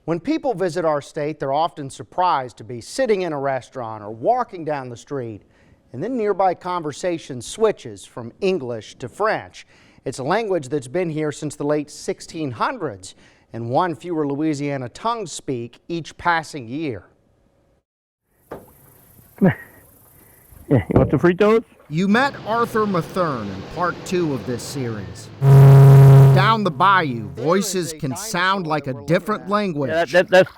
When people visit our state, they're often surprised to be sitting in a restaurant or walking down the street, and then nearby conversation switches from English to French. It's a language that's been here since the late 1600s, and one fewer Louisiana tongues speak each passing year. Yeah, you want the Fritos? You met Arthur Mathern in part 2 of this series. Down the bayou, voices can sound like a different language. Yeah, that's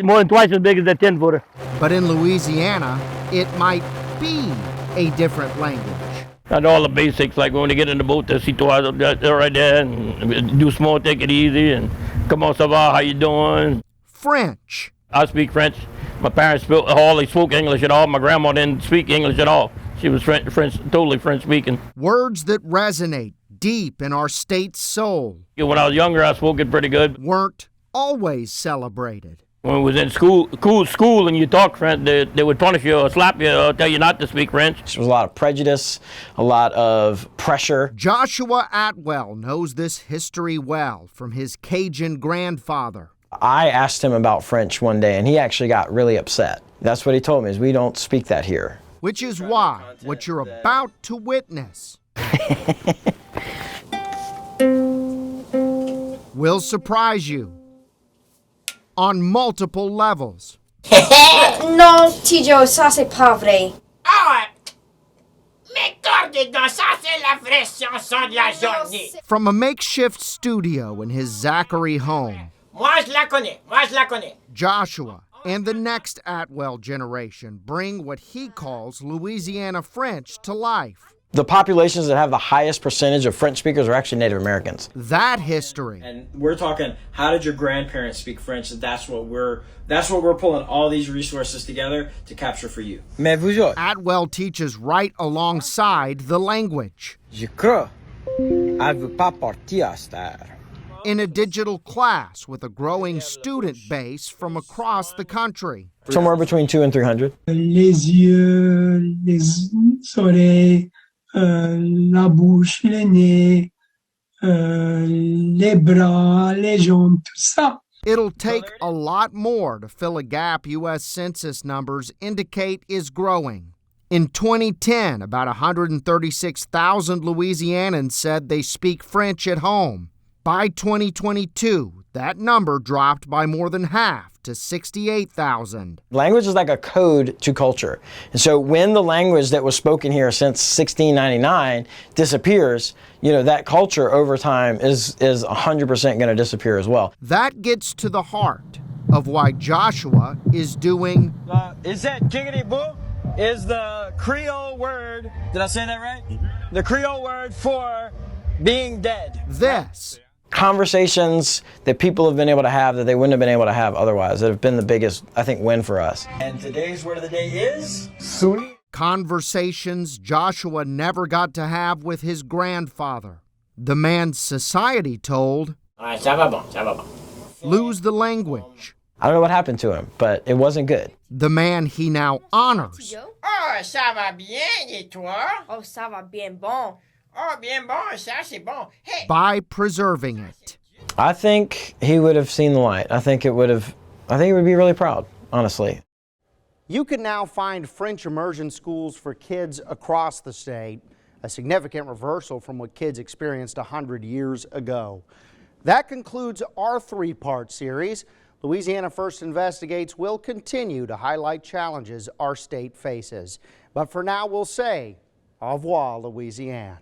more than twice as big as that 10-footer. But in Louisiana, it might be a different language. And all the basics, like when you get in the boat, they're right there, and do small, take it easy, and comment ça va, how you doing? French. I speak French. My parents hardly spoke English at all. My grandma didn't speak English at all. She was French, totally French speaking. Words that resonate deep in our state's soul. When I was younger, I spoke it pretty good. Weren't always celebrated. When we was in school and you talk French, they would punish you or slap you or tell you not to speak French. There was a lot of prejudice, a lot of pressure. Joshua Atwell knows this history well from his Cajun grandfather. I asked him about French one day, and he actually got really upset. That's what he told me, is we don't speak that here. Which is why what you're about to witness will surprise you on multiple levels. Non, Tijo, ça c'est pas vrai. Ah, m'accorde donc ça, c'est la vraie chanson de la journée. From a makeshift studio in his Zachary home, Moi je la connais. Joshua and the next Atwell generation bring what he calls Louisiana French to life. The populations that have the highest percentage of French speakers are actually Native Americans. That history. And we're talking, how did your grandparents speak French? And that's what we're pulling all these resources together to capture for you. Mais vous autres, Atwell teaches right alongside the language. je crois, elle veut pas partir à cette heure. In a digital class with a growing student base from across the country. Somewhere between 200 and 300. Les yeux, les oreilles, la bouche, les nez, les bras, les jambes, tout ça. It'll take a lot more to fill a gap U.S. Census numbers indicate is growing. In 2010, about 136,000 Louisianans said they speak French at home. By 2022, that number dropped by more than half to 68,000. Language is like a code to culture. And so when the language that was spoken here since 1699 disappears, that culture over time is 100% going to disappear as well. That gets to the heart of why Joshua is doing... Is that jiggity boo? Is the Creole word, did I say that right? The Creole word for being dead. This. Conversations that people have been able to have that they wouldn't have been able to have otherwise, that have been the biggest, I think, win for us. And today's word of the day is? Soon. Conversations Joshua never got to have with his grandfather. The man society told, Ça va bon. lose the language. I don't know what happened to him, but it wasn't good. The man he now honors. Oh, ça va bien, et toi? Oh, ça va bien bon. Oh, bien bon, ça c'est bon. Hey! By preserving it. I think he would have seen the light. I think he would be really proud, honestly. You can now find French immersion schools for kids across the state, a significant reversal from what kids experienced 100 years ago. That concludes our 3-part series. Louisiana First Investigates will continue to highlight challenges our state faces. But for now, we'll say, au revoir, Louisiane.